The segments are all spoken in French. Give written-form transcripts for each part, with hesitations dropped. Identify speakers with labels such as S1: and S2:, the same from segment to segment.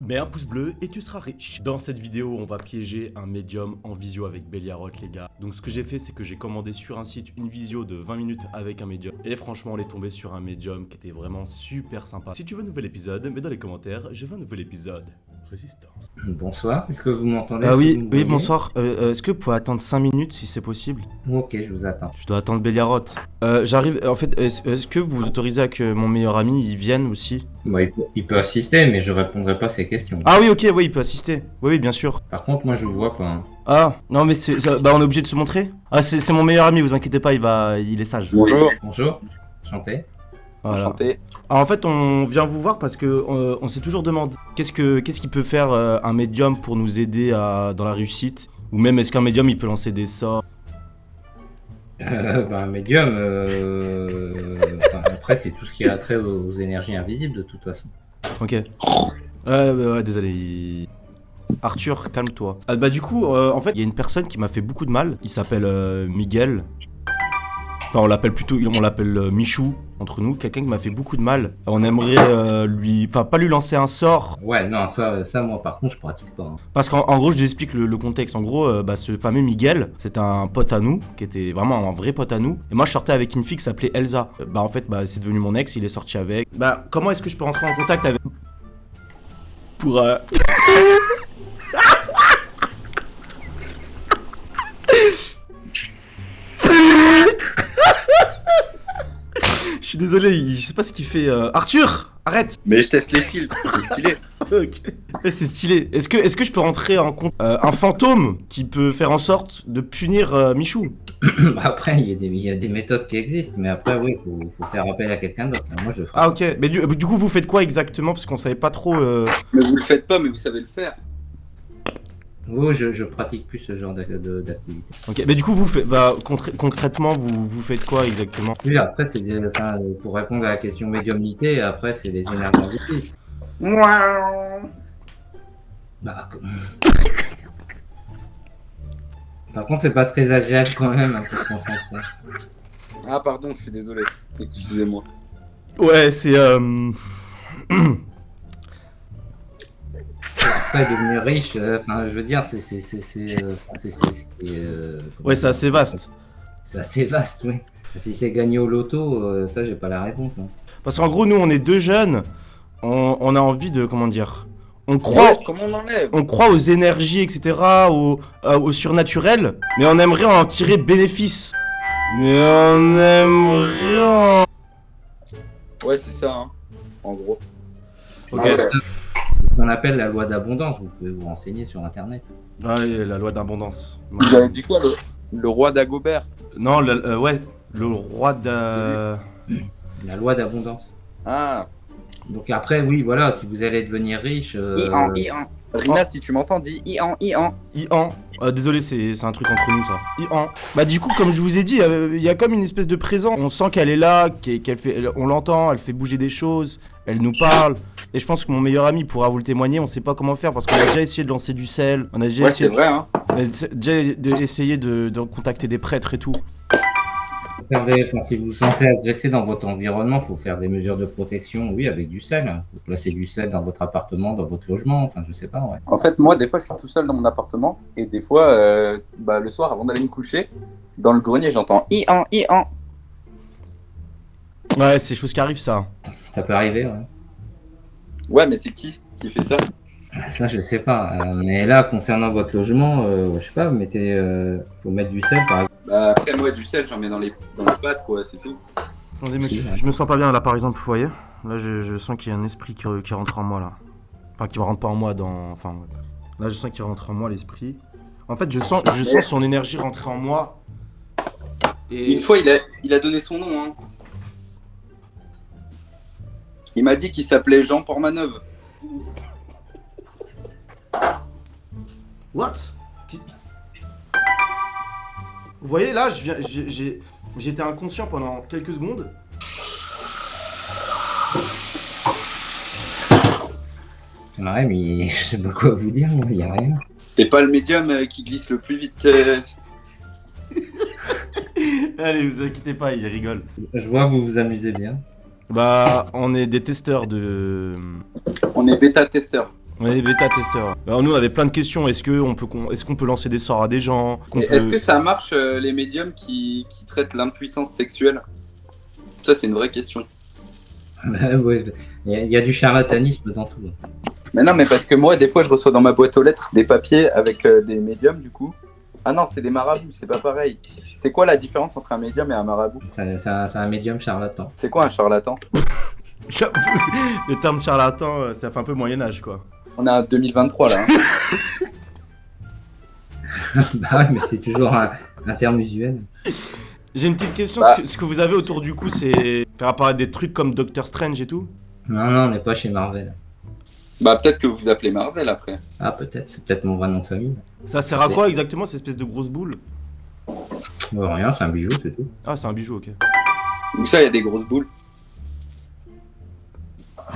S1: Mets un pouce bleu et tu seras riche. Dans cette vidéo, on va piéger un médium en visio avec Béliarot, les gars. Donc ce que j'ai fait, c'est que j'ai commandé sur un site une visio de 20 minutes avec un médium. Et franchement, on est tombé sur un médium qui était vraiment super sympa. Si tu veux un nouvel épisode, mets dans les commentaires, je veux un nouvel épisode. Résistance.
S2: Bonsoir, est-ce que vous m'entendez?
S1: Oui, bonsoir. Est-ce que vous pouvez attendre 5 minutes si c'est possible?
S2: Ok, je vous attends.
S1: Je dois attendre Béliarot. J'arrive, en fait, est-ce que vous autorisez à que mon meilleur ami il vienne aussi?
S2: Bon, il peut assister, mais je répondrai pas à ses questions.
S1: Ah oui, ok, oui, il peut assister. Oui, bien sûr.
S2: Par contre, moi je vous vois pas. Hein.
S1: Ah, non mais on est obligé de se montrer. Ah, c'est mon meilleur ami, vous inquiétez pas, il est sage.
S3: Bonjour.
S2: Bonjour, enchanté.
S1: Voilà.
S3: Enchanté.
S1: Alors, en fait, on vient vous voir parce que on s'est toujours demandé qu'est-ce qu'il peut faire un médium pour nous aider dans la réussite, ou même est-ce qu'un médium il peut lancer des sorts.
S2: Un médium, après c'est tout ce qui a trait aux énergies invisibles de toute façon.
S1: Ok. Ouais, désolé. Arthur, calme-toi. Bah du coup, en fait, il y a une personne qui m'a fait beaucoup de mal. Il s'appelle Miguel. Enfin, on l'appelle Michou entre nous. Quelqu'un qui m'a fait beaucoup de mal. On aimerait pas lui lancer un sort.
S2: Ouais, non, ça moi par contre je pratique pas. Hein.
S1: Parce qu'en gros, je vous explique le contexte. En gros, ce fameux Miguel, c'est un pote à nous, qui était vraiment un vrai pote à nous. Et moi, je sortais avec une fille qui s'appelait Elsa. En fait, c'est devenu mon ex, il est sorti avec. Comment est-ce que je peux rentrer en contact avec... Pour... Je suis désolé, je sais pas ce qu'il fait. Arthur, arrête.
S3: Mais je teste les fils, c'est stylé.
S1: Ok. C'est stylé. Est-ce que je peux rentrer en compte un fantôme qui peut faire en sorte de punir Michou?
S2: Après, il y a des méthodes qui existent, mais après, oui, faut faire appel à quelqu'un d'autre. Moi je le ferai.
S1: Ah ok. Mais du coup, vous faites quoi exactement? Parce qu'on savait pas trop.
S3: Mais vous le faites pas, mais vous savez le faire.
S2: Oui, je pratique plus ce genre d'activité.
S1: Ok. Mais du coup, concrètement, vous faites quoi exactement?
S2: Oui, après, pour répondre à la question médiumnité, après, c'est les énergies invisibles. Bah, par contre, c'est pas très agréable quand même pour se concentrer.
S3: Ah pardon, je suis désolé. Excusez-moi.
S1: Ouais, c'est
S2: Après, devenir riche, je veux dire,
S1: ouais, c'est assez vaste.
S2: C'est assez vaste, oui. Si c'est gagné au loto, ça, j'ai pas la réponse. Hein.
S1: Parce qu'en gros, nous, on est deux jeunes. On a envie de, comment dire, on croit,
S3: Ouais, comment on enlève?
S1: on croit aux énergies, etc., au surnaturel, mais on aimerait en tirer bénéfice. Mais on aimerait
S3: Ouais, c'est ça, hein. En gros.
S1: Ok.
S3: Ah ouais.
S2: C'est ce qu'on appelle la loi d'abondance. Vous pouvez vous renseigner sur Internet.
S1: Ah oui, la loi d'abondance.
S3: Vous avez dit quoi, le roi d'Agobert?
S1: Non, ouais, le roi de...
S2: La loi d'abondance.
S3: Ah.
S2: Donc après, oui, voilà, si vous allez devenir riche...
S3: Ian. Rina, si tu m'entends, dis Ian.
S1: Ian. Désolé, c'est un truc entre nous, ça. Ian. Du coup, comme je vous ai dit, il y a comme une espèce de présence. On sent qu'elle est là, on l'entend, elle fait bouger des choses, elle nous parle. Et je pense que mon meilleur ami pourra vous le témoigner, on sait pas comment faire parce qu'on a déjà essayé de lancer du sel. On a déjà
S3: Ouais,
S1: essayé
S3: c'est vrai, hein.
S1: essayé de contacter des prêtres et tout.
S2: Si vous vous sentez agressé dans votre environnement, il faut faire des mesures de protection, oui, avec du sel. Il faut placer du sel dans votre appartement, dans votre logement, enfin, je sais pas, ouais.
S3: En fait, moi, des fois, je suis tout seul dans mon appartement. Et des fois, le soir, avant d'aller me coucher, dans le grenier, j'entends Ian.
S1: Ouais, c'est choses qui arrivent, ça.
S2: Ça peut arriver, ouais.
S3: Ouais, mais c'est qui fait ça?
S2: Ça, je sais pas. Mais là, concernant votre logement, je sais pas, faut mettre du sel, par exemple.
S3: Après, moi, du sel, j'en mets dans les pattes, quoi, c'est tout.
S1: Attendez, monsieur, je me sens pas bien là, par exemple, vous voyez. Là, je sens qu'il y a un esprit qui rentre en moi, là. Enfin, qui rentre pas en moi, Enfin, ouais. Là, je sens qu'il rentre en moi, l'esprit. En fait, je sens son énergie rentrer en moi. Et...
S3: Une fois, il a donné son nom, hein. Il m'a dit qu'il s'appelait Jean Pormaneuve.
S1: What? Vous voyez, là, j'étais inconscient pendant quelques secondes.
S2: Ouais, mais je sais pas quoi vous dire, moi, y a rien.
S3: T'es pas le médium qui glisse le plus vite.
S1: Allez, vous inquiétez pas, il rigole.
S2: Je vois, vous vous amusez bien.
S1: On est des testeurs de...
S3: On est bêta-testeur.
S1: On est des bêta-testeurs. Alors nous on avait plein de questions, est-ce qu'on peut lancer des sorts à des gens
S3: Et est-ce que ça marche les médiums qui traitent l'impuissance sexuelle? Ça c'est une vraie question.
S2: Bah, ouais, il y a du charlatanisme dans tout.
S3: Mais non, mais parce que moi des fois je reçois dans ma boîte aux lettres des papiers avec des médiums du coup. Ah non, c'est des marabouts, c'est pas pareil. C'est quoi la différence entre un médium et un marabout?
S2: C'est un médium charlatan.
S3: C'est quoi un charlatan?
S1: J'avoue, le terme charlatan, ça fait un peu Moyen-Âge quoi.
S3: On est en 2023 là.
S2: Bah ouais, mais c'est toujours un terme usuel.
S1: J'ai une petite question,
S3: Bah.
S1: ce que vous avez autour du cou, c'est faire apparaître des trucs comme Doctor Strange et tout?
S2: Non, non, on n'est pas chez Marvel.
S3: Bah peut-être que vous vous appelez Marvel après.
S2: Ah, peut-être, c'est peut-être mon vrai nom de famille.
S1: Ça sert à quoi exactement, cette espèce de grosse boule?
S2: Rien, c'est un bijou, c'est tout.
S1: Ah, c'est un bijou, ok.
S3: Où ça, il y a des grosses boules.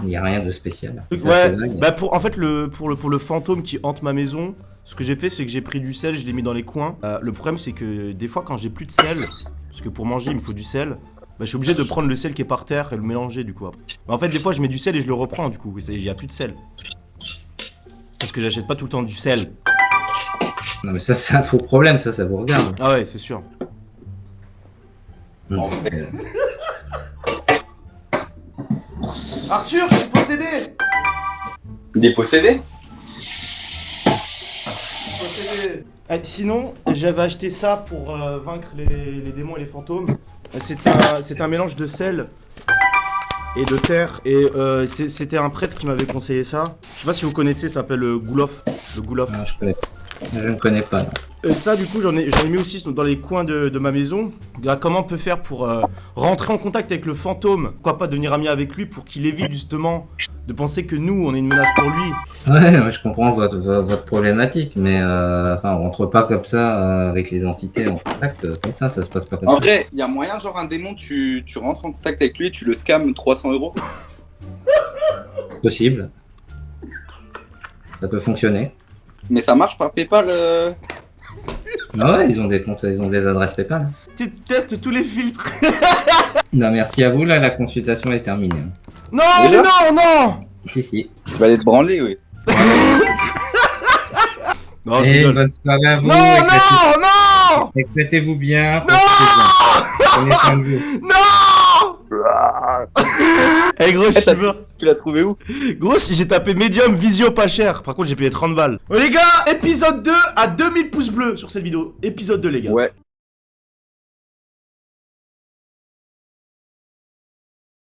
S2: Il n'y a rien de spécial. Ça,
S1: Ouais,
S2: c'est vague.
S1: bah pour le fantôme qui hante ma maison, ce que j'ai fait c'est que j'ai pris du sel, je l'ai mis dans les coins. Le problème c'est que des fois quand j'ai plus de sel, parce que pour manger il me faut du sel, bah je suis obligé de prendre le sel qui est par terre et le mélanger du coup après. Bah, en fait des fois je mets du sel et je le reprends du coup, il y a plus de sel. Parce que j'achète pas tout le temps du sel.
S2: Non, mais ça, c'est un faux problème, ça vous regarde.
S1: Ah ouais, c'est sûr.
S2: Non,
S1: Arthur, je suis possédé.
S3: Des possédés?
S1: Sinon, j'avais acheté ça pour vaincre les démons et les fantômes. C'est un mélange de sel et de terre. Et c'était un prêtre qui m'avait conseillé ça. Je sais pas si vous connaissez, ça s'appelle Goulof. Le Goulof.
S2: non, je ne connais pas. Non.
S1: Et ça, du coup, j'en ai mis aussi dans les coins de ma maison. Comment on peut faire pour rentrer en contact avec le fantôme? Pourquoi pas devenir ami avec lui pour qu'il évite justement de penser que nous, on est une menace pour lui?
S2: Ouais, moi, je comprends votre problématique, mais enfin, on rentre pas comme ça avec les entités en contact, comme ça se passe pas comme
S3: En
S2: ça.
S3: vrai, il y a moyen, genre un démon, tu rentres en contact avec lui et tu le scams 300 €.
S2: Possible. Ça peut fonctionner.
S3: Mais ça marche par PayPal
S2: Ah ouais, ils ont des comptes, ils ont des adresses PayPal.
S1: Tu testes tous les filtres.
S2: Non, merci à vous, là, la consultation est terminée.
S1: Non,
S3: Déjà
S1: non, non.
S2: Si.
S3: Tu vas aller te branler, oui.
S1: Non, je
S2: Et
S1: rigole.
S2: bonne soirée à vous.
S1: Non, non,
S2: Éclatez-vous bien.
S1: Non.
S2: Prenez soin de vous.
S1: non. Eh gros, je suis mort.
S3: Tu l'as trouvé où?
S1: Gros, j'ai tapé Medium Visio pas cher. Par contre, j'ai payé 30 balles. Oh, les gars, épisode 2 à 2000 pouces bleus sur cette vidéo. Épisode 2, les gars.
S3: Ouais.